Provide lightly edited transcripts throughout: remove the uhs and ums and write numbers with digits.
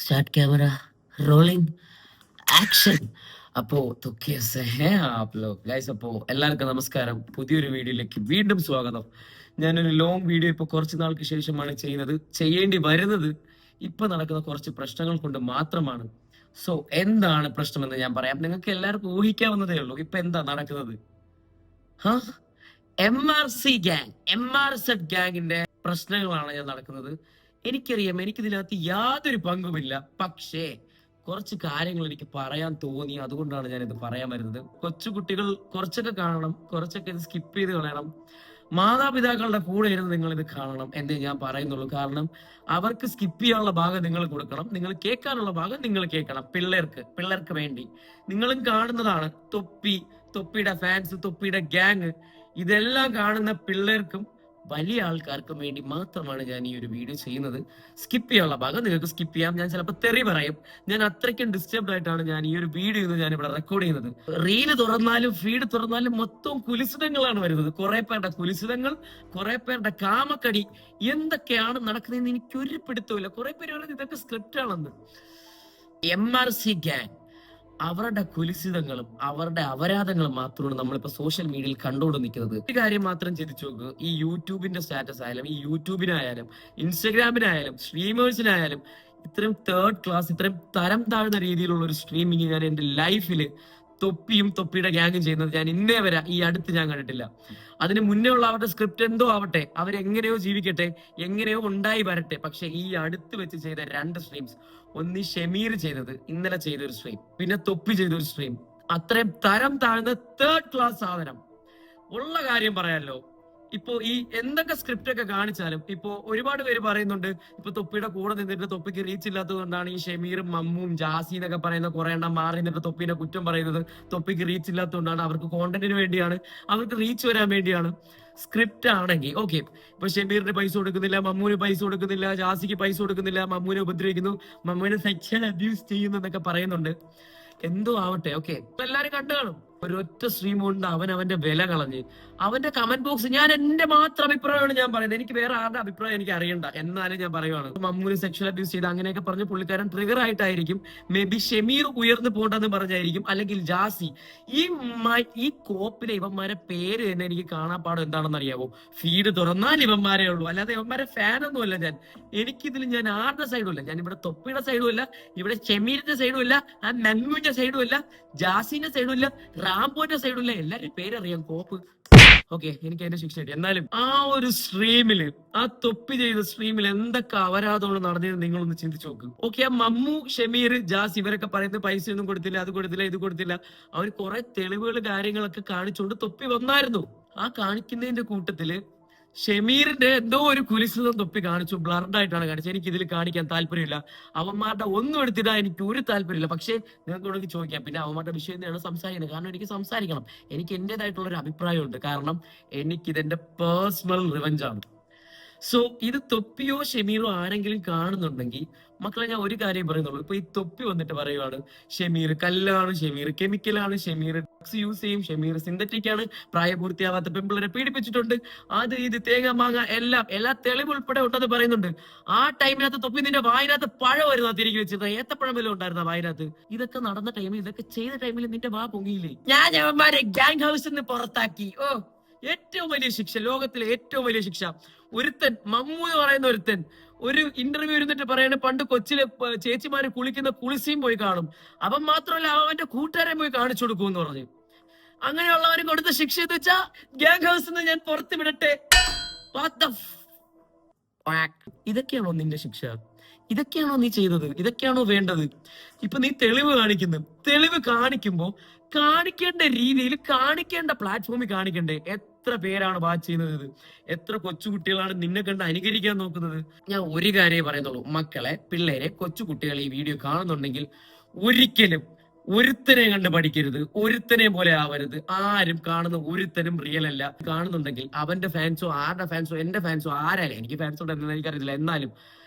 Start camera rolling action. അപ്പോ तो कैसे हैं आप लोग ഗൈസ്? അപ്പോ എല്ലാവർക്കും നമസ്കാരം. പുതിയൊരു വീഡിയോയിലേക്ക് വീണ്ടും സ്വാഗതം. ഞാനൊരു ലോങ് വീഡിയോ ഇപ്പൊ കുറച്ച് നാൾക്ക് ശേഷമാണ് ചെയ്യുന്നത്. ചെയ്യേണ്ടി വരുന്നത് ഇപ്പൊ നടക്കുന്ന കുറച്ച് പ്രശ്നങ്ങൾ കൊണ്ട് മാത്രമാണ്. സോ എന്താണ് പ്രശ്നമെന്ന് ഞാൻ പറയാം. നിങ്ങൾക്ക് എല്ലാവർക്കും ഊഹിക്കാവുന്നതേ ഉള്ളൂ ഇപ്പൊ എന്താ നടക്കുന്നത്. MRC ഗ്യാങ്, MRZ ഗ്യാങ്ങിന്റെ പ്രശ്നങ്ങളാണ് ഞാൻ നടക്കുന്നത്. എനിക്കറിയാം, എനിക്കിതിനകത്ത് യാതൊരു പങ്കുമില്ല. പക്ഷേ കുറച്ച് കാര്യങ്ങൾ എനിക്ക് പറയാൻ തോന്നി, അതുകൊണ്ടാണ് ഞാൻ ഇത് പറയാൻ വരുന്നത്. കൊച്ചുകുട്ടികൾ കുറച്ചൊക്കെ കാണണം, കുറച്ചൊക്കെ ഇത് സ്കിപ്പ് ചെയ്ത് കളയണം. മാതാപിതാക്കളുടെ കൂടെ ഇരുന്ന് നിങ്ങൾ ഇത് കാണണം എന്നേ ഞാൻ പറയുന്നുള്ളൂ. കാരണം അവർക്ക് സ്കിപ്പ് ചെയ്യാനുള്ള ഭാഗം നിങ്ങൾ കൊടുക്കണം, നിങ്ങൾ കേൾക്കാനുള്ള ഭാഗം നിങ്ങൾ കേൾക്കണം. പിള്ളേർക്ക് വേണ്ടി നിങ്ങളും കാണുന്നതാണ്. തൊപ്പിയുടെ ഫാൻസ്, തൊപ്പിയുടെ ഗ്യാങ്, ഇതെല്ലാം കാണുന്ന പിള്ളേർക്കും വലിയ ആൾക്കാർക്കും വേണ്ടി മാത്രമാണ് ഞാൻ ഈ ഒരു വീഡിയോ ചെയ്യുന്നത്. സ്കിപ്പ് ചെയ്യാനുള്ള ഭാഗം നിങ്ങൾക്ക് സ്കിപ്പ് ചെയ്യാം. ഞാൻ ചിലപ്പോൾ തെറി പറയും. ഞാൻ അത്രയ്ക്കും ഡിസ്റ്റർബ്ഡ് ആയിട്ടാണ് ഞാൻ ഈ ഒരു വീഡിയോ ഞാൻ ഇവിടെ റെക്കോർഡ് ചെയ്യുന്നത്. റീല് തുറന്നാലും ഫീഡ് തുറന്നാലും മൊത്തം കുലിസിതങ്ങളാണ് വരുന്നത്. കുറെ പേരുടെ കുലിസിതങ്ങൾ, കുറെ പേരുടെ കാമക്കടി, എന്തൊക്കെയാണ് നടക്കുന്നതെന്ന് എനിക്ക് ഒരു പിടുത്തമില്ല. കുറെ പേര് പറയുന്നത് ഇതൊക്കെ സ്ക്രിപ്റ്റ് ആണെന്ന്. MRC ഗ്യാങ് അവരുടെ കുലിസിതങ്ങളും അവരുടെ അപരാധങ്ങളും മാത്രമാണ് നമ്മളിപ്പോ സോഷ്യൽ മീഡിയയിൽ കണ്ടുകൊണ്ട് നിൽക്കുന്നത്. ഒരു കാര്യം മാത്രം ചിന്തിച്ചു നോക്ക്. ഈ യൂട്യൂബിന്റെ സ്റ്റാറ്റസ് ആയാലും, ഈ യൂട്യൂബിനായാലും, ഇൻസ്റ്റഗ്രാമിനായാലും, സ്ട്രീമേഴ്സിനായാലും ഇത്രയും തേർഡ് ക്ലാസ്, ഇത്രയും തരം താഴ്ന്ന രീതിയിലുള്ള ഒരു സ്ട്രീമിങ് ഞാൻ എന്റെ ലൈഫിൽ തൊപ്പിയുടെ ഗ്യാങ്ങും ചെയ്യുന്നത് ഞാൻ ഇന്നേ വരെ ഈ അടുത്ത് ഞാൻ കണ്ടിട്ടില്ല. അതിന് മുന്നേ ഉള്ള അവരുടെ സ്ക്രിപ്റ്റ് എന്തോ ആവട്ടെ, അവരെങ്ങനെയോ ജീവിക്കട്ടെ, എങ്ങനെയോ ഉണ്ടായി വരട്ടെ. പക്ഷെ ഈ അടുത്ത് വെച്ച് ചെയ്ത 2 സ്ട്രീംസ്, ഒന്ന് ഷമീർ ചെയ്തത്, ഇന്നലെ ചെയ്തൊരു സ്ട്രീം, പിന്നെ തൊപ്പി ചെയ്തൊരു സ്ട്രീം, അത്രയും തരം താഴ്ന്ന തേർഡ് ക്ലാസ് സാധനം. ഉള്ള കാര്യം പറയാമല്ലോ. ഇപ്പോ ഈ എന്തൊക്കെ സ്ക്രിപ്റ്റ് ഒക്കെ കാണിച്ചാലും ഇപ്പോ ഒരുപാട് പേര് പറയുന്നുണ്ട്, ഇപ്പൊ തൊപ്പിയുടെ കൂടെ നിന്നിട്ട് തൊപ്പിക്ക് റീച്ച് ഇല്ലാത്തത് കൊണ്ടാണ് ഈ ഷമീറും മമ്മും ജാസി എന്നൊക്കെ പറയുന്ന കുറെ എണ്ണം മാറി നിന്നിട്ട് തൊപ്പിനെ കുറ്റം പറയുന്നത്. തൊപ്പിക്ക് റീച്ച് ഇല്ലാത്തതുകൊണ്ടാണ്, അവർക്ക് കോണ്ടന്റിന് വേണ്ടിയാണ്, അവർക്ക് റീച്ച് വരാൻ വേണ്ടിയാണ്. സ്ക്രിപ്റ്റ് ആണെങ്കിൽ ഓക്കെ, ഇപ്പൊ ഷമീറിന് പൈസ കൊടുക്കുന്നില്ല, മമ്മൂന് പൈസ കൊടുക്കുന്നില്ല, ജാസിക്ക് പൈസ കൊടുക്കുന്നില്ല, മമ്മൂനെ ഉപദ്രവിക്കുന്നു, മമ്മൂനെ സെക്ഷൽ അബ്യൂസ് ചെയ്യുന്നു എന്നൊക്കെ പറയുന്നുണ്ട്. എന്തോ ആവട്ടെ, ഓക്കെ, എല്ലാരും കണ്ടു കാണും. ഒരൊറ്റ സ്ട്രീം കൊണ്ട് അവന്റെ വില കളഞ്ഞ് അവന്റെ കമന്റ് ബോക്സ്, ഞാൻ എന്റെ മാത്രം അഭിപ്രായമാണ് ഞാൻ പറയുന്നത്, എനിക്ക് വേറെ ആരുടെ അഭിപ്രായം എനിക്ക് അറിയണ്ട. എന്നാലും ഞാൻ പറയുവാണ്, മമ്മൂന് സെക്ഷൽ അബ്യൂസ് ചെയ്ത് അങ്ങനെയൊക്കെ പറഞ്ഞ് പുള്ളിക്കാരൻ ട്രിഗർ ആയിട്ടായിരിക്കും. മേ ബി ഷമീർ ഉയർന്നു പോണ്ടെന്ന് പറഞ്ഞായിരിക്കും, അല്ലെങ്കിൽ ജാസി. ഈ കോപ്പിലെ ഇവന്മാരെ പേര് തന്നെ എനിക്ക് കാണാൻ പാടും. എന്താണെന്ന് അറിയാവോ? ഫീഡ് തുറന്നാൽ ഇവന്മാരേ ഉള്ളൂ, അല്ലാതെ ഇവന്മാരെ ഫാനൊന്നും അല്ല ഞാൻ. എനിക്കിതിൽ ഞാൻ ആരുടെ സൈഡും ഇല്ല. ഞാൻ ഇവിടെ തൊപ്പിയുടെ സൈഡും ഇല്ല, ഇവിടെ ഷമീറിന്റെ സൈഡും ഇല്ല, ആ മമ്മൂന്റെ സൈഡും ഇല്ല, ജാസിന്റെ സൈഡും ഇല്ല, റാംബോന്റെ സൈഡിലെ. എല്ലാരും പേരറിയാം, കോപ്പ്. ഓക്കെ, എനിക്ക് അതിന്റെ ശിക്ഷ കിട്ടി. എന്നാലും ആ ഒരു സ്ട്രീമില്, ആ തൊപ്പി ചെയ്ത സ്ട്രീമിൽ എന്തൊക്കെ അപരാധമാണ് നടന്നത് നിങ്ങളൊന്ന് ചിന്തിച്ചു നോക്ക്. ഓക്കെ, ആ മമ്മു, ഷമീർ, ജാസ് ഇവരൊക്കെ പറയുന്നത് പൈസ ഒന്നും കൊടുത്തില്ല, അത് കൊടുത്തില്ല, ഇത് കൊടുത്തില്ല. അവർ കുറെ തെളിവുകൾ കാര്യങ്ങളൊക്കെ കാണിച്ചുകൊണ്ട് തൊപ്പി വന്നായിരുന്നു. ആ കാണിക്കുന്നതിന്റെ കൂട്ടത്തില് ഷമീറിന്റെ എന്തോ ഒരു കുലിസിതം തൊപ്പി കാണിച്ചു, ബ്ലർഡ് ആയിട്ടാണ് കാണിച്ചത്. എനിക്ക് ഇതിൽ കാണിക്കാൻ താല്പര്യമില്ല. അവന്മാരുടെ ഒന്നും എടുത്തിടാൻ എനിക്ക് ഒരു താല്പര്യമില്ല. പക്ഷേ നിങ്ങൾക്ക് ചോദിക്കാം, പിന്നെ അവന്മാരുടെ വിഷയം തന്നെയാണ് സംസാരിക്കുന്നത്. കാരണം എനിക്ക് സംസാരിക്കണം, എനിക്ക് എന്റേതായിട്ടുള്ള ഒരു അഭിപ്രായമുണ്ട്. കാരണം എനിക്കിതെന്റെ പേഴ്സണൽ റിവഞ്ച് ആണ്. സോ ഇത് തൊപ്പിയോ ഷമീറോ ആരെങ്കിലും കാണുന്നുണ്ടെങ്കിൽ മക്കളെ, ഞാൻ ഒരു കാര്യം പറയുന്നുള്ളൂ. ഇപ്പൊ ഈ തൊപ്പി വന്നിട്ട് പറയുവാണ്, ഷമീർ കല്ലാണ്, ഷമീർ കെമിക്കലാണ്, ഷമീർ ഡ്രഗ്സ് യൂസ് ചെയ്യും, ഷമീർ സിന്തറ്റിക് ആണ്, പ്രായപൂർത്തിയാവാത്ത പെൺപിള്ളേരെ പീഡിപ്പിച്ചിട്ടുണ്ട്, അത് ഇത് തേങ്ങ മാങ്ങ എല്ലാ തെളിവ് ഉൾപ്പെടെ ഉണ്ടെന്ന് പറയുന്നുണ്ട്. ആ ടൈമിനകത്ത് തൊപ്പി നിന്റെ വായിനകത്ത് പഴം വരുന്ന തിരികെ വെച്ചിരുന്ന ഏത്തപ്പഴം വല്ലതും ഉണ്ടായിരുന്ന വായിനകത്ത്? ഇതൊക്കെ നടന്ന ടൈമിൽ, ഇതൊക്കെ ചെയ്ത ടൈമിൽ നിന്റെ വാ പൊങ്ങിയില്ലേ? ഞാൻ അവന്മാരെ ഗ്യാങ് ഹൗസിൽ നിന്ന് പുറത്താക്കി. ഓ, ഏറ്റവും വലിയ ശിക്ഷ, ലോകത്തിലെ ഏറ്റവും വലിയ ശിക്ഷ. ഒരുത്തൻ, മമ്മു എന്ന് പറയുന്ന ഒരുത്തൻ, ഒരു ഇന്റർവ്യൂ ഇരുന്നിട്ട് പറയാണ്, പണ്ട് കൊച്ചിലെ ചേച്ചിമാര് കുളിക്കുന്ന കുളിസിയും പോയി കാണും, അവൻ മാത്രമല്ല അവന്റെ കൂട്ടുകാരെ പോയി കാണിച്ചു കൊടുക്കും എന്ന് പറഞ്ഞു. അങ്ങനെയുള്ളവര് കൊടുത്ത ശിക്ഷ എന്ന് വെച്ചാ ഗ്യാങ് ഹൗസിൽ നിന്ന് ഞാൻ പുറത്തു വിടട്ടെ. ഇതൊക്കെയാണോ നിന്റെ ശിക്ഷ? ഇതൊക്കെയാണോ നീ ചെയ്തത്? ഇതൊക്കെയാണോ വേണ്ടത്? ഇപ്പൊ നീ തെളിവ് കാണിക്കുന്നു. തെളിവ് കാണിക്കുമ്പോ കാണിക്കേണ്ട രീതിയിൽ, കാണിക്കേണ്ട പ്ലാറ്റ്ഫോമിൽ കാണിക്കണ്ടേ? എത്ര പേരാണ് വാച്ച് ചെയ്യുന്നത്? എത്ര കൊച്ചുകുട്ടികളാണ് നിന്നെ കണ്ട് അനുകരിക്കാൻ നോക്കുന്നത്? ഞാൻ ഒരു കാര്യമേ പറയുന്നുള്ളൂ, മക്കളെ, പിള്ളേരെ, കൊച്ചുകുട്ടികൾ ഈ വീഡിയോ കാണുന്നുണ്ടെങ്കിൽ ഒരിക്കലും ഒരുത്തനെ കണ്ട് പഠിക്കരുത്, ഒരുത്തനെ പോലെ ആവരുത്. ആരും കാണുന്ന ഒരുത്തനും റിയൽ അല്ല. കാണുന്നുണ്ടെങ്കിൽ അവന്റെ ഫാൻസോ, ആരുടെ ഫാൻസോ, എന്റെ ഫാൻസോ, ആരായാലും, എനിക്ക് ഫാൻസോ ഉണ്ടെന്ന് എനിക്കറിയില്ല, എന്നാലും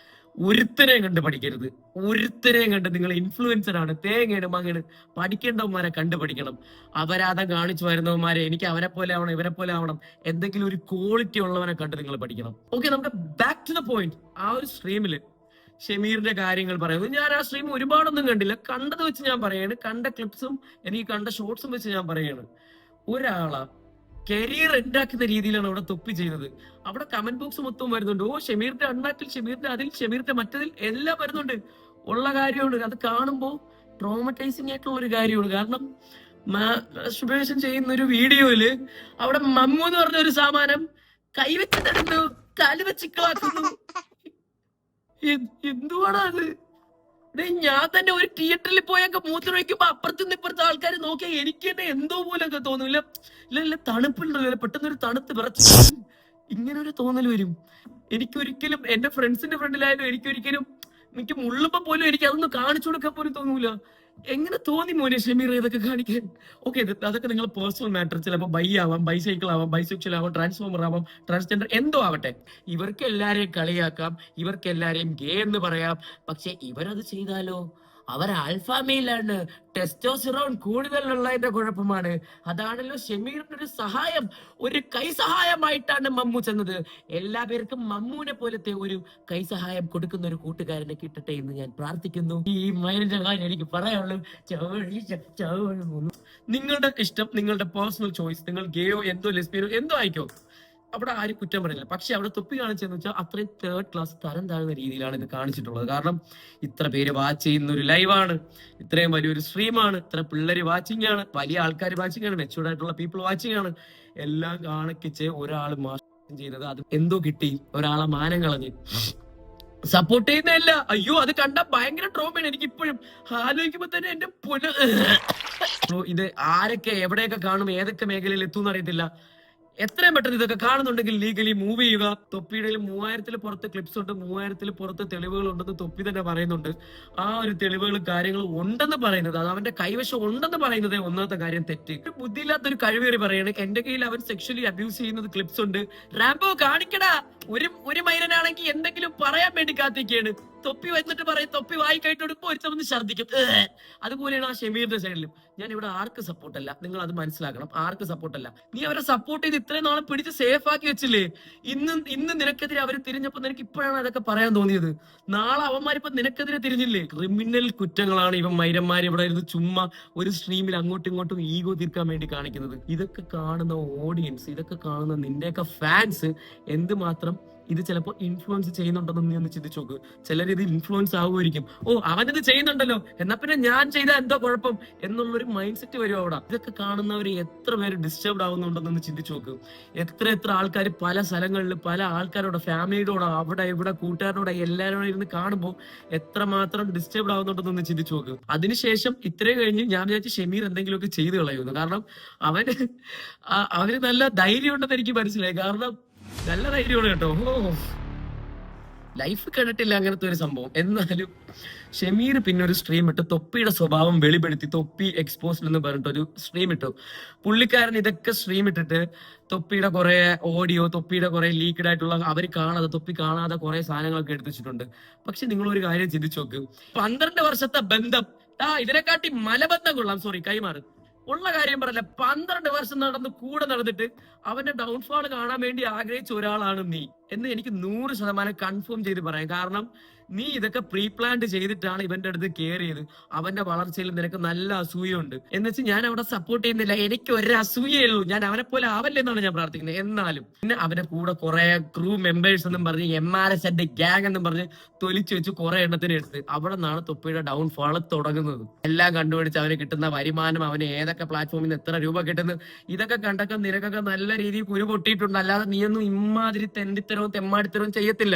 ഒരുത്തനെയും കണ്ട് പഠിക്കരുത്. ഒരുത്തനെയും കണ്ട്, നിങ്ങൾ ഇൻഫ്ലുവൻസർ ആണ്, തേങ്ങയാണ് മങ്ങണ്, പഠിക്കേണ്ടവന്മാരെ കണ്ടു പഠിക്കണം. അപരാധം കാണിച്ചു വരുന്നവന്മാരെ, എനിക്ക് അവരെ പോലെ ആവണം, ഇവരെ പോലെ ആവണം, എന്തെങ്കിലും ഒരു ക്വാളിറ്റി ഉള്ളവനെ കണ്ട് നിങ്ങൾ പഠിക്കണം. ഓക്കെ, നമുക്ക് ബാക്ക് ടു ദ പോയിന്റ്. ആ ഒരു സ്ട്രീമില് ഷമീറിന്റെ കാര്യങ്ങൾ പറയുന്നു. ഞാൻ ആ സ്ട്രീം ഒരുപാടൊന്നും കണ്ടില്ല, കണ്ടത് വെച്ച് ഞാൻ പറയാണ്, കണ്ട ക്ലിപ്സും എനിക്ക് കണ്ട ഷോർട്സും വെച്ച് ഞാൻ പറയാണ്. ഒരാളാ കരിയർ ഉണ്ടാക്കുന്ന രീതിയിലാണ് അവിടെ തൊപ്പി ചെയ്യുന്നത്. അവിടെ കമന്റ് ബോക്സ് മൊത്തം വരുന്നുണ്ട്. ഓ ഷമീറിന്റെ അണ്ണാക്കിൽ, ഷമീറിന്റെ അതിൽ, ഷമീറിന്റെ മറ്റതിൽ എല്ലാം വരുന്നുണ്ട്. ഉള്ള കാര്യമാണ്. അത് കാണുമ്പോൾ ട്രോമറ്റൈസിങ് ആയിട്ടുള്ള ഒരു കാര്യമാണ്. കാരണം മാസ്റ്റുർബേഷൻ ചെയ്യുന്ന ഒരു വീഡിയോയില് അവിടെ മമ്മു എന്ന് പറഞ്ഞ ഒരു സാമാനം കൈവച്ച് തരുന്നു, കാല് വെച്ച് കളാക്കുന്നു. എന്തുവാണ് അത്? ഞാൻ തന്നെ ഒരു തിയേറ്ററിൽ പോയൊക്കെ മൂത്രം വയ്ക്കുമ്പോ അപ്പുറത്തുനിന്ന് ഇപ്പുറത്തെ ആൾക്കാർ നോക്കിയാൽ എനിക്ക് തന്നെ എന്തോ പോലൊക്കെ തോന്നൂല. ഇല്ല തണുപ്പുണ്ടല്ലോ, പെട്ടെന്നൊരു തണുത്ത് വിറച്ച് ഇങ്ങനെ ഒരു തോന്നൽ വരും. എനിക്കൊരിക്കലും എന്റെ ഫ്രണ്ട്സിന്റെ ഫ്രണ്ടിലായാലും എനിക്ക് മുള്ളുമ്പോ പോലും എനിക്ക് അതൊന്നും കാണിച്ചു കൊടുക്കാൻ പോലും തോന്നൂല. എങ്ങനെ തോന്നി മോനെ ഷമീർ ഇതൊക്കെ കാണിക്കാൻ? ഓക്കെ, അതൊക്കെ നിങ്ങളെ പേഴ്സണൽ മാറ്റർ. ചിലപ്പോൾ ബൈ ആവാം, ബൈസൈക്കിൾ ആവാം, ബൈസെക്ഷൽ ആവാം, ട്രാൻസ്ഫോമർ ആവാം, ട്രാൻസ്ജെൻഡർ എന്തോ ആവട്ടെ. ഇവർക്ക് എല്ലാരെയും കളിയാക്കാം, ഇവർക്ക് എല്ലാരെയും ഗേ എന്ന് പറയാം. പക്ഷെ ഇവരത് ചെയ്താലോ? അവർ ആൽഫാമയിലാണ്, ടെസ്റ്റോസ്റ്ററോൺ കൂടുതലുള്ളതിന്റെ കുഴപ്പമാണ്. അതാണല്ലോ ഷമീറിന്റെ ഒരു സഹായം, ഒരു കൈ സഹായമായിട്ടാണ് മമ്മു ചെന്നത്. എല്ലാ പേർക്കും മമ്മൂനെ പോലത്തെ ഒരു കൈ സഹായം കൊടുക്കുന്ന ഒരു കൂട്ടുകാരനെ കിട്ടട്ടെ എന്ന് ഞാൻ പ്രാർത്ഥിക്കുന്നു. ഈ മൈലിന്റെ കാര്യം എനിക്ക് പറയാനുള്ളൂ. നിങ്ങളുടെ ഇഷ്ടം, നിങ്ങളുടെ പേഴ്സണൽ ചോയ്സ്. നിങ്ങൾ ഗേയോ എന്തോ ലെസ്ബിയനോ എന്തോ ആയിക്കോ, അവിടെ ആരും കുറ്റം പറയില്ല. പക്ഷെ അവിടെ തൊപ്പി കാണിച്ചെന്ന് വെച്ചാൽ അത്രയും തേർഡ് ക്ലാസ് തരം താഴ്ന്ന രീതിയിലാണ് ഇത് കാണിച്ചിട്ടുള്ളത്. കാരണം ഇത്ര പേര് വാച്ച് ചെയ്യുന്ന ഒരു ലൈവാണ്, ഇത്രയും വലിയൊരു സ്ട്രീമാണ്, ഇത്ര പിള്ളേര് വാച്ചിങ് ആണ്, വലിയ ആൾക്കാർ വാച്ചിങ് ആണ്, മെച്ചൂർഡ് ആയിട്ടുള്ള പീപ്പിൾ വാച്ചിങ് ആണ്. എല്ലാം കാണിച്ച് ഒരാൾ മാസം ചെയ്തത് അത് എന്തോ കിട്ടി, ഒരാളെ മാനം കളഞ്ഞ് സപ്പോർട്ട് ചെയ്യുന്നതല്ല. അയ്യോ അത് കണ്ട ഭയങ്കര ട്രോമയാണ്. എനിക്ക് ഇപ്പോഴും ആലോചിക്കുമ്പോ തന്നെ എന്റെ ഇത് ആരൊക്കെ എവിടെയൊക്കെ കാണും, ഏതൊക്കെ മേഖലയിൽ എത്തും എന്നറിയത്തില്ല. എത്രയും പെട്ടെന്ന് ഇതൊക്കെ കാണുന്നുണ്ടെങ്കിൽ ലീഗലി മൂവ് ചെയ്യുക. തൊപ്പിയുടെ 3000-ൽ പുറത്ത് ക്ലിപ്സ് ഉണ്ട്, 3000-ൽ പുറത്ത് തെളിവുകൾ ഉണ്ടെന്ന് തൊപ്പി തന്നെ പറയുന്നുണ്ട്. ആ ഒരു തെളിവുകളും കാര്യങ്ങളും ഉണ്ടെന്ന് പറയുന്നത്, അത് അവന്റെ കൈവശം ഉണ്ടെന്ന് പറയുന്നത് ഒന്നാമത്തെ കാര്യം തെറ്റ്. ഒരു ബുദ്ധിയില്ലാത്തൊരു കഴിവേറി പറയാണ് എന്റെ കയ്യിൽ അവൻ സെക്ഷലി അബ്യൂസ് ചെയ്യുന്നത് ക്ലിപ്സ് ഉണ്ട്. റാംബോ കാണിക്കടാ. ഒരു മൈരനാണെങ്കിൽ എന്തെങ്കിലും പറയാൻ വേണ്ടി കാത്തിക്കാണ്. തൊപ്പി വന്നിട്ട് പറയും, തൊപ്പി വായി കയറ്റെടുക്കുമ്പോൾ ഒരുത്തവന്ന് ഛർദ്ദിക്കും. അതുപോലെയാണ് ആ ഷമീറിന്റെ സൈഡിലും. ഞാൻ ഇവിടെ ആർക്ക് സപ്പോർട്ടല്ല, നിങ്ങൾ അത് മനസ്സിലാക്കണം. ആർക്ക് സപ്പോർട്ടല്ല. നീ അവരെ സപ്പോർട്ട് ചെയ്ത് ഇത്രയും നാളെ പിടിച്ച് സേഫ് ആക്കി വെച്ചില്ലേ? ഇന്ന് നിനക്കെതിരെ അവർ തിരിഞ്ഞപ്പോ നിനക്ക് ഇപ്പോഴാണ് അതൊക്കെ പറയാൻ തോന്നിയത്. നാളെ അവന്മാരിപ്പോ നിനക്കെതിരെ തിരിഞ്ഞില്ലേ? ക്രിമിനൽ കുറ്റങ്ങളാണ് ഇവൻ മൈരന്മാർ ഇവിടെ ഇരുന്ന് ചുമ്മാ ഒരു സ്ട്രീമിൽ അങ്ങോട്ടും ഇങ്ങോട്ടും ഈഗോ തീർക്കാൻ വേണ്ടി കാണിക്കുന്നത്. ഇതൊക്കെ കാണുന്ന ഓഡിയൻസ്, ഇതൊക്കെ കാണുന്ന നിന്റെയൊക്കെ ഫാൻസ് എന്തുമാത്രം ഇത് ചിലപ്പോ ഇൻഫ്ലുവൻസ് ചെയ്യുന്നുണ്ടെന്ന് നീ ഒന്ന് ചിന്തിച്ചു നോക്ക്. ചിലർ ഇത് ഇൻഫ്ലുവൻസ് ആവുമായിരിക്കും. ഓ അവനിത് ചെയ്യുന്നുണ്ടല്ലോ, എന്നാ പിന്നെ ഞാൻ ചെയ്താൽ എന്തോ കുഴപ്പം എന്നുള്ളൊരു മൈൻഡ് സെറ്റ് വരും അവിടെ. ഇതൊക്കെ കാണുന്നവര് എത്ര പേര് ഡിസ്റ്റർബ്ഡ് ആവുന്നുണ്ടെന്നൊന്ന് ചിന്തിച്ചു നോക്ക്. എത്ര ആൾക്കാർ പല സ്ഥലങ്ങളിൽ പല ആൾക്കാരോട്, ഫാമിലിയോടെ, അവിടെ ഇവിടെ കൂട്ടുകാരോടെ എല്ലാവരോടും ഇരുന്ന് കാണുമ്പോൾ എത്രമാത്രം ഡിസ്റ്റർബ്ഡ് ആവുന്നുണ്ടെന്നൊന്ന് ചിന്തിച്ചു നോക്ക്. അതിനുശേഷം ഇത്രയും കഴിഞ്ഞ് ഞാൻ വിചാരിച്ചു ഷമീർ എന്തെങ്കിലുമൊക്കെ ചെയ്തു കളയുന്നു. കാരണം അവന് നല്ല ധൈര്യം ഉണ്ടെന്ന് എനിക്ക് മനസ്സിലായി. കാരണം നല്ല ധൈര്യമാണ് കേട്ടോ. ലൈഫ് കണ്ടിട്ടില്ല അങ്ങനത്തെ ഒരു സംഭവം. എന്നാലും ഷമീർ പിന്നെ ഒരു സ്ട്രീം ഇട്ടു, തൊപ്പിയുടെ സ്വഭാവം വെളിപ്പെടുത്തി, തൊപ്പി എക്സ്പോസ്ഡ് എന്ന് പറഞ്ഞിട്ടൊരു സ്ട്രീം ഇട്ടു. പുള്ളിക്കാരൻ ഇതൊക്കെ സ്ട്രീം ഇട്ടിട്ട് തൊപ്പിയുടെ കുറെ ഓഡിയോ, തൊപ്പിയുടെ കുറെ ലീക്ഡ് ആയിട്ടുള്ള, അവർ കാണാതെ, തൊപ്പി കാണാതെ കുറെ സാധനങ്ങളൊക്കെ എടുത്തു വെച്ചിട്ടുണ്ട്. പക്ഷെ നിങ്ങളൊരു കാര്യം ചിന്തിച്ചു നോക്ക്, 12 വർഷത്തെ ബന്ധം, ഇതിനെക്കാട്ടി മലബന്ധം കൊള്ളാം, സോറി കൈമാറ്, ഉള്ള കാര്യം പറയല്ല. 12 വർഷം കൂടെ നടന്നിട്ട് അവന്റെ ഡൗൺഫാൾ കാണാൻ വേണ്ടി ആഗ്രഹിച്ച ഒരാളാണ് നീ എന്ന് എനിക്ക് 100% കൺഫേം ചെയ്ത് പറയാം. കാരണം നീ ഇതൊക്കെ പ്രീ പ്ലാൻഡ് ചെയ്തിട്ടാണ് ഇവന്റെ അടുത്ത് കെയർ ചെയ്ത്. അവന്റെ വളർച്ചയിൽ നിനക്ക് നല്ല അസൂയുണ്ട് എന്ന് വെച്ച് ഞാൻ അവിടെ സപ്പോർട്ട് ചെയ്യുന്നില്ല. എനിക്ക് ഒരു അസൂയേ ഉള്ളൂ. ഞാൻ അവനെ പോലെ ആവല്ലേ എന്നാണ് ഞാൻ പ്രാർത്ഥിക്കുന്നത്. എന്നാലും പിന്നെ അവന്റെ കൂടെ കുറെ ക്രൂ മെമ്പേഴ്സ് എന്നും പറഞ്ഞ് MRS ഗ്യാങ് എന്നും പറഞ്ഞ് തൊലിച്ചു വെച്ച് കുറെ എണ്ണത്തിന് എടുത്ത് അവിടെ നിന്നാണ് തൊപ്പിയുടെ ഡൗൺഫാൾ തുടങ്ങുന്നത്. എല്ലാം കണ്ടുപിടിച്ച് അവന് കിട്ടുന്ന വരുമാനം, അവന് ഏതൊക്കെ പ്ലാറ്റ്ഫോമിൽ നിന്ന് എത്ര രൂപ കിട്ടുന്നു, ഇതൊക്കെ കണ്ടൊക്കെ നിനക്കൊക്കെ നല്ല രീതിയിൽ കുരു പൊട്ടിയിട്ടുണ്ട്. അല്ലാതെ നീയൊന്നും ഇമ്മാതിരി തെണ്ടിത്തരവും തെമ്മാടിത്തരവും ചെയ്യത്തില്ല.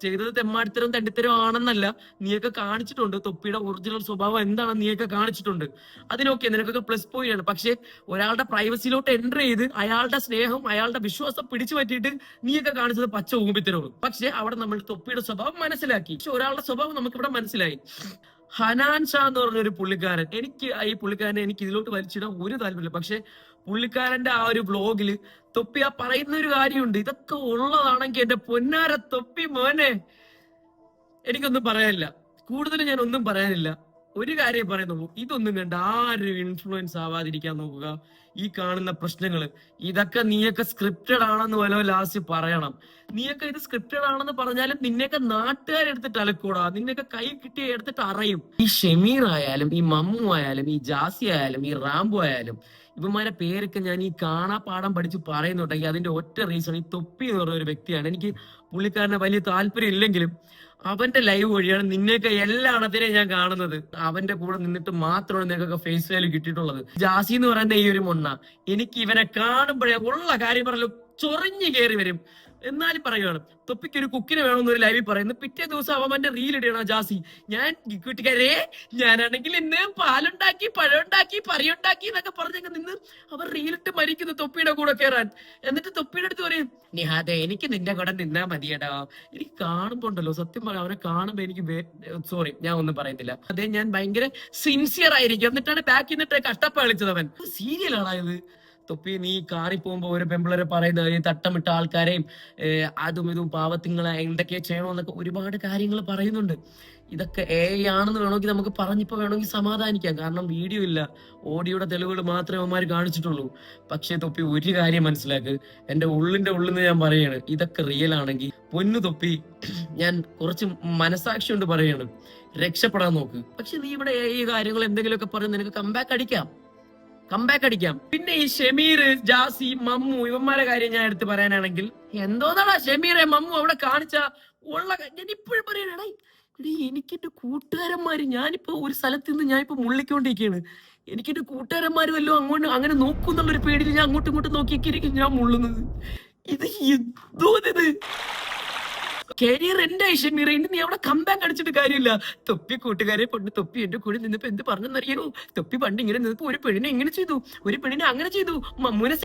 ചെയ്തത് തെമ്മാടിത്തരവും തെണ്ടിത്തരവും ആണെന്നല്ല, നീയൊക്കെ കാണിച്ചിട്ടുണ്ട്. തൊപ്പിയുടെ ഒറിജിനൽ സ്വഭാവം എന്താണെന്ന് നീയൊക്കെ കാണിച്ചിട്ടുണ്ട്. അതിനൊക്കെ നിനക്കൊക്കെ പ്ലസ് പോയിന്റ് ആണ്. പക്ഷെ ഒരാളുടെ പ്രൈവസിയിലോട്ട് എൻട്രി ചെയ്ത് അയാളുടെ സ്നേഹം, അയാളുടെ വിശ്വാസം പിടിച്ചു പറ്റിയിട്ട് നീയൊക്കെ കാണിച്ചത് പച്ച ഊമ്പിത്തരവും. പക്ഷെ അവിടെ നമ്മൾ തൊപ്പിയുടെ സ്വഭാവം മനസ്സിലാക്കി. പക്ഷെ ഒരാളുടെ സ്വഭാവം നമുക്കിവിടെ മനസ്സിലായി. ഹനാൻ ഷാ എന്ന് പറഞ്ഞൊരു പുള്ളിക്കാരൻ, ഈ പുള്ളിക്കാരനെ എനിക്ക് ഇതിലോട്ട് വലിച്ചിടാൻ ഒരു താല്പര്യമില്ല. പക്ഷെ പുള്ളിക്കാരന്റെ ആ ഒരു വ്ലോഗില് തൊപ്പി ആ പറയുന്ന ഒരു കാര്യമുണ്ട്. ഇതൊക്കെ ഉള്ളതാണെങ്കിൽ എന്റെ പൊന്നാര തൊപ്പി മോനെ, എനിക്കൊന്നും പറയാനില്ല, കൂടുതൽ ഞാൻ ഒന്നും പറയാനില്ല. ഒരു കാര്യം പറയുന്നുള്ളൂ, ഇതൊന്നും കണ്ട് ആരും ഇൻഫ്ലുവൻസ് ആവാതിരിക്കാൻ നോക്കുക. ഈ കാണുന്ന പ്രശ്നങ്ങൾ ഇതൊക്കെ നീയൊക്കെ സ്ക്രിപ്റ്റഡ് ആണെന്ന് വല്ലോ ലാസ്റ്റ് പറയണം. നീയൊക്കെ ഇത് സ്ക്രിപ്റ്റഡ് ആണെന്ന് പറഞ്ഞാലും നിന്നെയൊക്കെ നാട്ടുകാരെടുത്തിട്ട് അലക്കൂടാ, നിന്നെയൊക്കെ കൈ കിട്ടി എടുത്തിട്ട് അറിയും. ഈ ഷമീർ ആയാലും ഈ മമ്മു ആയാലും ഈ ജാസി ആയാലും ഈ റാംബോ ആയാലും ഇവന്മാരെ പേരൊക്കെ ഞാൻ ഈ കാണാപ്പാടം പഠിച്ച് പറയുന്നുണ്ടെങ്കിൽ അതിന്റെ ഒറ്റ റീസൺ ഈ തൊപ്പി എന്ന് പറഞ്ഞ ഒരു വ്യക്തിയാണ്. എനിക്ക് പുള്ളിക്കാരനെ വലിയ താല്പര്യം ഇല്ലെങ്കിലും അവന്റെ ലൈവ് വഴിയാണ് നിന്നെയൊക്കെ എല്ലാ എണ്ണത്തിനെയും ഞാൻ കാണുന്നത്. അവന്റെ കൂടെ നിന്നിട്ട് മാത്രമാണ് നിനക്കൊക്കെ ഫേസ് വാല്യൂ കിട്ടിയിട്ടുള്ളത്. ജാസി എന്ന് പറയുന്ന ഈ ഒരു മൊണ്ണ എനിക്ക് ഇവനെ കാണുമ്പോഴേ ഉള്ള കാര്യം പറയല്ലോ ചൊറിഞ്ഞു കയറി വരും. എന്നാലും പറയുകയാണ് തൊപ്പിക്ക് ഒരു കുക്കിനെ വേണമെന്ന് ഒരു ലൈവിൽ പറയുന്നു. പിറ്റേ ദിവസം അവന്റെ റീൽ ഇടണം ജാസി, ഞാൻ കൂട്ടുകാരെ ഞാനാണെങ്കിൽ ഇന്ന് പാലുണ്ടാക്കി പഴമുണ്ടാക്കി പരിയുണ്ടാക്കി എന്നൊക്കെ പറഞ്ഞൊക്കെ നിന്ന് അവർ റീലിട്ട് മരിക്കുന്നു തൊപ്പിയുടെ കൂടെ കയറാൻ. എന്നിട്ട് തൊപ്പിയുടെ അടുത്ത് പറയും നിഹാദേ എനിക്ക് നിന്റെ കൂടെ നിന്നാ മതിയടാ. എനിക്ക് കാണുമ്പോ ഉണ്ടല്ലോ സത്യം പറയാം അവനെ കാണുമ്പോ എനിക്ക് സോറി ഞാൻ ഒന്നും പറയുന്നില്ല, അതേ ഞാൻ ഭയങ്കര സിൻസിയർ ആയിരിക്കും. എന്നിട്ടാണ് ബാക്കിൽ നിന്നിട്ട് കഷ്ടപ്പ കളിച്ചത്. അവൻ സീരിയലാണായത്. തൊപ്പി നീ കാറി പോകുമ്പോ ഒരു പെമ്പിളരെ പറയുന്നത് ഈ തട്ടമിട്ട ആൾക്കാരെയും അതും ഇതും പാവത്തിങ്ങളെ എന്തൊക്കെയാ ചെയ്യണമെന്നൊക്കെ ഒരുപാട് കാര്യങ്ങൾ പറയുന്നുണ്ട്. ഇതൊക്കെ ആണെന്ന് വേണമെങ്കിൽ നമുക്ക് പറഞ്ഞിപ്പോ വേണമെങ്കിൽ സമാധാനിക്കാം, കാരണം വീഡിയോ ഇല്ല, ഓഡിയോയുടെ തെളിവുകൾ മാത്രമേ അവന്മാർ കാണിച്ചിട്ടുള്ളൂ. പക്ഷേ തൊപ്പി ഒരു കാര്യം മനസ്സിലാക്ക്, എന്റെ ഉള്ളിന്റെ ഉള്ളിൽ നിന്ന് ഞാൻ പറയാണ്, ഇതൊക്കെ റിയൽ ആണെങ്കിൽ പൊന്നു തൊപ്പി ഞാൻ കുറച്ച് മനസാക്ഷി കൊണ്ട് പറയാണ്, രക്ഷപ്പെടാൻ നോക്ക്. പക്ഷെ നീ ഇവിടെ ഈ കാര്യങ്ങൾ എന്തെങ്കിലുമൊക്കെ പറഞ്ഞ് നിനക്ക് കംബാക്ക് അടിക്കാം. പിന്നെ ഈ ഷമീർ ജാസി മമ്മു ഇവന്മാരെ കാര്യം ഞാൻ എടുത്ത് പറയാനാണെങ്കിൽ എന്തോന്നാടാ ഷമീറെ മമ്മു അവിടെ കാണിച്ച ഉള്ള ഞാൻ ഇപ്പോഴും പറയാനാടാ, എനിക്ക് എന്റെ കൂട്ടുകാരന്മാര് ഞാനിപ്പോ ഒരു സ്ഥലത്ത് നിന്ന് ഞാനിപ്പോ മുള്ളിക്കൊണ്ടിരിക്കുകയാണ്. എനിക്ക് എന്റെ കൂട്ടുകാരന്മാര് വല്ലോ അങ്ങോട്ട് അങ്ങനെ നോക്കുന്നുള്ളൊരു പേടിയിൽ ഞാൻ അങ്ങോട്ടും ഇങ്ങോട്ടും നോക്കിയിരിക്കും ഞാൻ മുള്ളുന്നത്. ഇത് എന്തോ ഇത് കരിയർ എന്റെ ഷമീർ, ഇനി നീ അവിടെ കമ്പാക്ക് അടിച്ചിട്ട് കാര്യമില്ല. തൊപ്പി കൂട്ടുകാരെ പണ്ട് തൊപ്പി എന്റെ കൂടെ നിന്നപ്പോ എന്ത് പറഞ്ഞെന്നറിയാമോ, തൊപ്പി പണ്ട് ഇങ്ങനെ നിന്നപ്പോ ഒരു പെണ്ണിനെ ഇങ്ങനെ ചെയ്തു, ഒരു പെണ്ണിനെ അങ്ങനെ ചെയ്തു, മമ്മൂനെ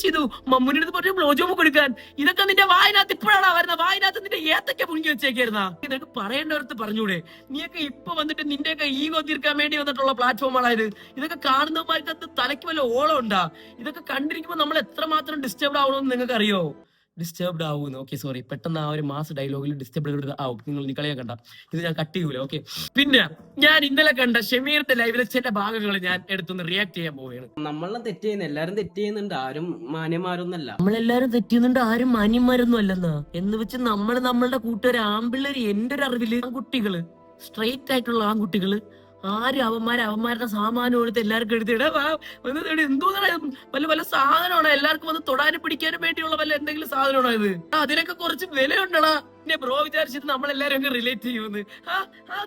ചെയ്തു, മമ്മൂനെ അടുത്ത് പറഞ്ഞു ബ്ലോ ജോബ് കൊടുക്കാൻ. ഇതൊക്കെ നിന്റെ വായനകത്ത് ഇപ്പോഴാണ് വരുന്നത്. വായനകത്ത് നിന്റെ ഏത്തൊക്കെ പുണിങ്ങി വെച്ചേക്കായിരുന്ന നിനക്ക് പറയേണ്ടവർക്ക് പറഞ്ഞൂടെ? നീയൊക്കെ ഇപ്പൊ വന്നിട്ട് നിന്റെയൊക്കെ ഈഗോ തീർക്കാൻ വേണ്ടി വന്നിട്ടുള്ള പ്ലാറ്റ്ഫോമാണത്. ഇതൊക്കെ കാണുന്നവന്മാർക്ക് തലയ്ക്ക് വല്ല ഓളം ഉണ്ടാ? ഇതൊക്കെ കണ്ടിരിക്കുമ്പോ നമ്മൾ എത്രമാത്രം ഡിസ്റ്റർബ്ഡ് ആവണമെന്ന് നിങ്ങൾക്ക് അറിയോ? ഡിസ്റ്റർബ്ഡ് ആവുന്നു. ഓക്കെ സോറി, പെട്ടെന്ന് ആ ഒരു മാസ് ഡയലോഗിൽ ഡിസ്റ്റർബ്ഡ് ആവും. നിങ്ങൾ നിക്കളെ കണ്ട ഇത് ഞാൻ കട്ട് ചെയ്യൂല. ഓക്കെ, പിന്നെ ഞാൻ ഇന്നലെ കണ്ട ഷമീറിന്റെ ലൈവിലെ ചില ഭാഗങ്ങൾ ഞാൻ എടുത്തൊന്ന് റിയാക്ട് ചെയ്യാൻ പോവുകയാണ്. നമ്മളെല്ലാം തെറ്റ് ചെയ്യുന്നു, എല്ലാരും തെറ്റ് ചെയ്യുന്നുണ്ട്, ആരും മാന്യന്മാരൊന്നല്ല. നമ്മളെല്ലാരും തെറ്റ് ചെയ്യുന്നുണ്ട്, ആരും മാന്യന്മാരൊന്നും അല്ലെന്നാ. എന്ന് വെച്ച് നമ്മളുടെ കൂട്ടുകാർ ആമ്പിള്ളേര് എന്റെ ഒരു അറിവില് ആൺകുട്ടികള് സ്ട്രെയിറ്റ് ആയിട്ടുള്ള ആൺകുട്ടികള് ആരും അവന്മാരുടെ സാമാനം എടുത്ത് എല്ലാവർക്കും എടുത്തിട എന്തോ വല്ല വല്ല സാധനമാണോ എല്ലാവർക്കും വന്ന് തൊടാനും പിടിക്കാനും വേണ്ടിയുള്ള വല്ല എന്തെങ്കിലും സാധനമാണോ ഇത്? അതിനൊക്കെ കുറച്ച് വിലയുണ്ടടാ. എന്നെ ബ്രോ വിചാരിച്ചിട്ട് നമ്മളെല്ലാരും ഒക്കെ റിലേറ്റ് ചെയ്യുമെന്ന്.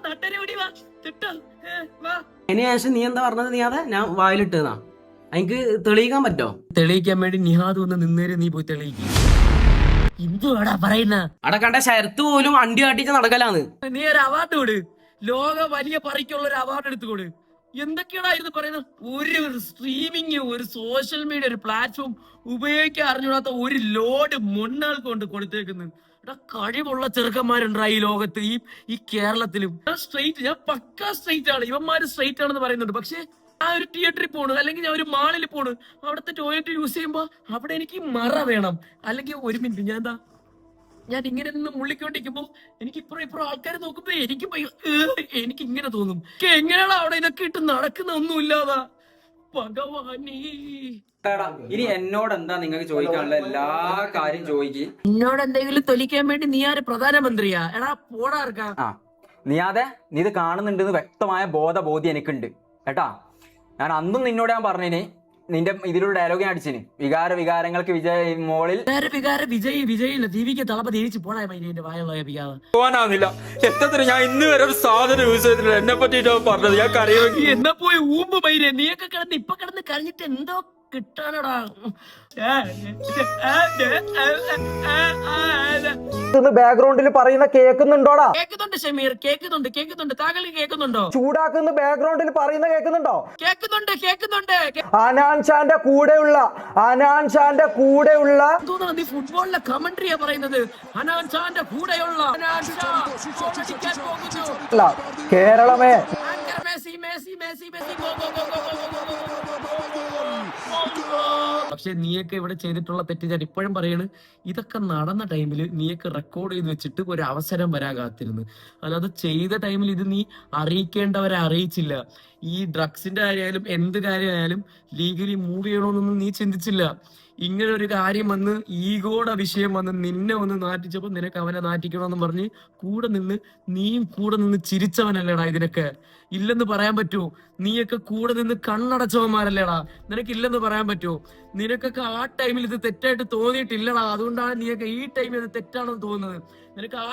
നട്ടരെ ഓടി വാ തിട്ടോ വാ. അതിനുശേഷം നീ എന്താ പറഞ്ഞത്? നീ അതെ ഞാൻ വായിലിട്ടതാ, എനിക്ക് തെളിയിക്കാൻ പറ്റോ? തെളിയിക്കാൻ വേണ്ടി നിഹാദ് വന്ന് നിന്നേര്, നീ പോയി തെളിയിക്കും. എന്തുവാടാ പറയുന്ന? അവിടെ കണ്ട ശരത്ത് പോലും അണ്ടി കാട്ടിച്ച് നടക്കലാന്ന്. നീ ഒരു അവാർഡ് കൊടു, ലോക വലിയ പറിക്കുള്ള ഒരു അവാർഡ് എടുത്തുകൊട്. എന്തൊക്കെയായിരുന്നു പറയുന്നത്? ഒരു സ്ട്രീമിങ്, ഒരു സോഷ്യൽ മീഡിയ, ഒരു പ്ലാറ്റ്ഫോം ഉപയോഗിക്കാൻ അറിഞ്ഞൂടാത്ത ഒരു ലോഡ് മൊണ്ണാൾക്ക് കൊണ്ട് കൊടുത്തേക്കുന്നത്. കഴിവുള്ള ചെറുക്കന്മാരുണ്ടാ ഈ ലോകത്ത്, ഈ കേരളത്തിലും. സ്ട്രെയിറ്റ്, ഞാൻ പക്കാ സ്ട്രെയിറ്റ് ആണ്, ഇവന്മാര് സ്ട്രെയിറ്റ് ആണെന്ന് പറയുന്നുണ്ട്. പക്ഷെ ഞാൻ ഒരു തിയേറ്ററിൽ പോണു, അല്ലെങ്കിൽ ഞാൻ ഒരു മാളിൽ പോണു, അവിടുത്തെ ടോയ്ലറ്റ് യൂസ് ചെയ്യുമ്പോ അവിടെ എനിക്ക് മറ വേണം. അല്ലെങ്കിൽ ഒരു മിനിറ്റ് ഞാൻ ഇങ്ങനെ നിന്ന് മുള്ളിക്കൊണ്ടിരിക്കുമ്പോ എനിക്ക് ഇപ്പുറം ആൾക്കാരെ നോക്കുമ്പോ എനിക്ക് ഇങ്ങനെ തോന്നും, എങ്ങനെയാണ് അവിടെ ഇതൊക്കെ ഇട്ട് നടക്കുന്ന ഒന്നുമില്ലാതാ ഭഗവാനേ. ഇനി എന്നോട് എന്താ നിങ്ങൾക്ക് ചോദിക്കാനുള്ള എല്ലാ കാര്യം ചോദിക്ക്. എന്നോട് എന്തെങ്കിലും തൊലിക്കാൻ വേണ്ടി നീ ആര് പ്രധാനമന്ത്രിയാ? എടാ പോടാർക്കാ. നീ ഇത് കാണുന്നുണ്ടെന്ന് വ്യക്തമായ ബോധ്യം എനിക്കുണ്ട് കേട്ടാ. ഞാൻ അന്നും നിന്നോട് ഞാൻ പറഞ്ഞിന്, നിന്റെ ഇതിലൊരു ഡയലോഗ് ഞാൻ അടിച്ചിന്, വികാരങ്ങൾക്ക് വിജയ് മോളിൽ വിജയില്ല ദീപിക്ക് തളപ്പ ദേവിച്ച് പോണാ മൈന്റെ വായുള്ള പോകാനാവുന്നില്ല. എത്ര ഞാൻ ഇന്ന് വരെ ഒരു സാധനം യൂസ് ചെയ്തിട്ടില്ല, എന്നെ പറ്റിട്ടോ പറഞ്ഞത് ഞാൻ കരയുമെങ്കിൽ. എന്നാ പോയി ഊമ്പ് മൈരെ, നീയൊക്കെ ഇപ്പൊ കിടന്ന് കരഞ്ഞിട്ട് എന്തോ കിട്ടാനടാ. ബാക്ക്ഗ്രൗണ്ടിൽ പറയുന്ന കേൾക്കുന്നുണ്ടോടാ? കേൾക്കുന്നുണ്ട് ഷമീർ, കേൾക്കുന്നുണ്ട്. താങ്കൾക്ക് കേൾക്കുന്നുണ്ടോ? ചൂടാക്കുന്ന ബാക്ക്ഗ്രൗണ്ടിൽ പറയുന്ന കേൾക്കുന്നുണ്ടോ? കേൾക്കുന്നുണ്ട്. അനാൻ ഷാന്റെ കൂടെയുള്ള തോന്നുന്നു നീ ഫുട്ബോളിലെ കമന്ററിയാ പറയുന്നത്. അനാൻ ഷാന്റെ കൂടെയുള്ള കേരളമേ മെസ്സി ഗോ പക്ഷെ നീയൊക്കെ ഇവിടെ ചെയ്തിട്ടുള്ള തെറ്റ് ഞാൻ ഇപ്പോഴും പറയാണ്, ഇതൊക്കെ നടന്ന ടൈമിൽ നീയൊക്കെ റെക്കോർഡ് ചെയ്ത് വെച്ചിട്ട് ഒരു അവസരം വരാൻ കാത്തിരുന്നു. അല്ലാതെ ചെയ്ത ടൈമിൽ ഇത് നീ അറിയിക്കേണ്ടവരെ അറിയിച്ചില്ല. ഈ ഡ്രഗ്സിന്റെ കാര്യമായാലും എന്ത് കാര്യമായാലും ലീഗലി മൂവ് ചെയ്യണമെന്നൊന്നും നീ ചിന്തിച്ചില്ല. ഇങ്ങനെ ഒരു കാര്യം വന്ന് ഈഗോയുടെ വിഷയം വന്ന് നിന്നെ ഒന്ന് നാറ്റിച്ചപ്പോ നിനക്ക് അവനെ നാറ്റിക്കണമെന്ന് പറഞ്ഞ് നീയും കൂടെ നിന്ന് ചിരിച്ചവനല്ലേടാ ഇതിനൊക്കെ. ഇല്ലെന്ന് പറയാൻ പറ്റുമോ? നീയൊക്കെ കൂടെ നിന്ന് കണ്ണടച്ചവന്മാരല്ലേടാ. നിനക്ക് ഇല്ലെന്ന് പറയാൻ പറ്റുമോ? നിനക്കൊക്കെ ആ ടൈമിൽ ഇത് തെറ്റായിട്ട് തോന്നിയിട്ടില്ലടാ. അതുകൊണ്ടാണ് നീയൊക്കെ ഈ ടൈമിൽ ഇത് തെറ്റാണെന്ന് തോന്നുന്നത്. നിനക്ക് ആ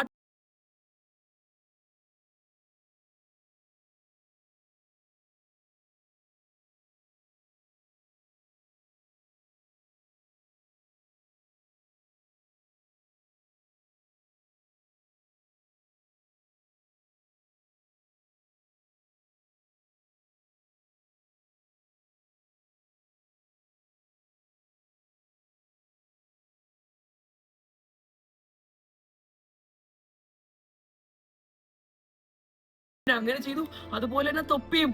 അങ്ങനെ ചെയ്തു, അതുപോലെ തന്നെ തൊപ്പിയും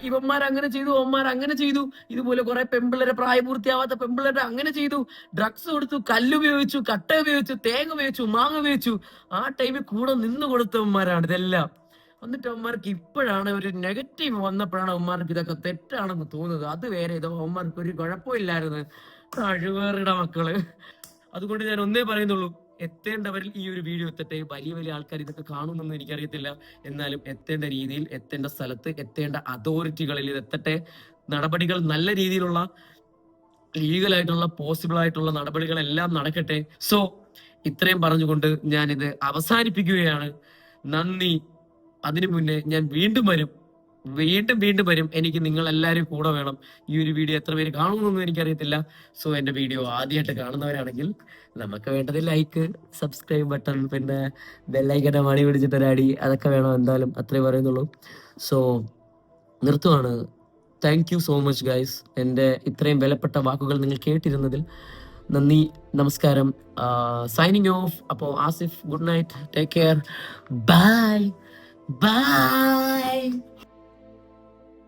ഇവന്മാർ അങ്ങനെ ചെയ്തു, അവന്മാർ അങ്ങനെ ചെയ്തു. ഇതുപോലെ കുറെ പെമ്പിള്ളേരെ, പ്രായപൂർത്തിയാവാത്ത പെമ്പിള്ളേരെ അങ്ങനെ ചെയ്തു. ഡ്രഗ്സ് കൊടുത്തു, കല്ലുപയോഗിച്ചു, കട്ട ഉപയോഗിച്ചു, തേങ്ങ ഉപയോഗിച്ചു, മാങ്ങ ഉപയോഗിച്ചു. ആ ടൈമിൽ കൂടെ നിന്ന് കൊടുത്തവന്മാരാണ് ഇതെല്ലാം. എന്നിട്ട് അവന്മാർക്ക് ഇപ്പോഴാണ് ഒരു നെഗറ്റീവ് വന്നപ്പോഴാണ് അവന്മാർക്ക് ഇതൊക്കെ തെറ്റാണെന്ന് തോന്നുന്നത്. അത് വേറെ ഇതോ അവന്മാർക്ക് ഒരു കുഴപ്പമില്ലായിരുന്നു. കഴിവേറിട മക്കള്. അതുകൊണ്ട് ഞാൻ ഒന്നേ പറയുന്നുള്ളൂ, എത്തേണ്ടവരിൽ ഈ ഒരു വീഡിയോ എത്തട്ടെ. വലിയ വലിയ ആൾക്കാർ ഇതൊക്കെ കാണുമെന്നൊന്നും എനിക്കറിയത്തില്ല. എന്നാലും എത്തേണ്ട രീതിയിൽ, എത്തേണ്ട സ്ഥലത്ത്, എത്തേണ്ട അതോറിറ്റികളിൽ ഇത് എത്തട്ടെ. നടപടികൾ നല്ല രീതിയിലുള്ള ലീഗലായിട്ടുള്ള പോസിബിൾ ആയിട്ടുള്ള നടപടികളെല്ലാം നടക്കട്ടെ. സോ ഇത്രയും പറഞ്ഞുകൊണ്ട് ഞാനിത് അവസാനിപ്പിക്കുകയാണ്. നന്ദി. അതിനു മുന്നേ ഞാൻ വീണ്ടും വരും. എനിക്ക് നിങ്ങൾ എല്ലാവരും കൂടെ വേണം. ഈ ഒരു വീഡിയോ എത്ര പേര് കാണുമെന്നൊന്നും എനിക്കറിയത്തില്ല. സോ എന്റെ വീഡിയോ ആദ്യമായിട്ട് കാണുന്നവരാണെങ്കിൽ നമുക്ക് വേണ്ടത് ലൈക്ക്, സബ്സ്ക്രൈബ് ബട്ടൺ, പിന്നെ ബെല്ലൈക്കൻ്റെ മണി പിടിച്ചിട്ടൊരടി, അതൊക്കെ വേണം. എന്തായാലും അത്രേ പറയുന്നുള്ളൂ. സോ നിർത്തുവാണ്. Thank you so much guys. എൻ്റെ ഇത്രയും വിലപ്പെട്ട വാക്കുകൾ നിങ്ങൾ കേട്ടിരുന്നതിൽ നന്ദി. നമസ്കാരം. Signing off. അപ്പോൾ Asif, good night, take care, by.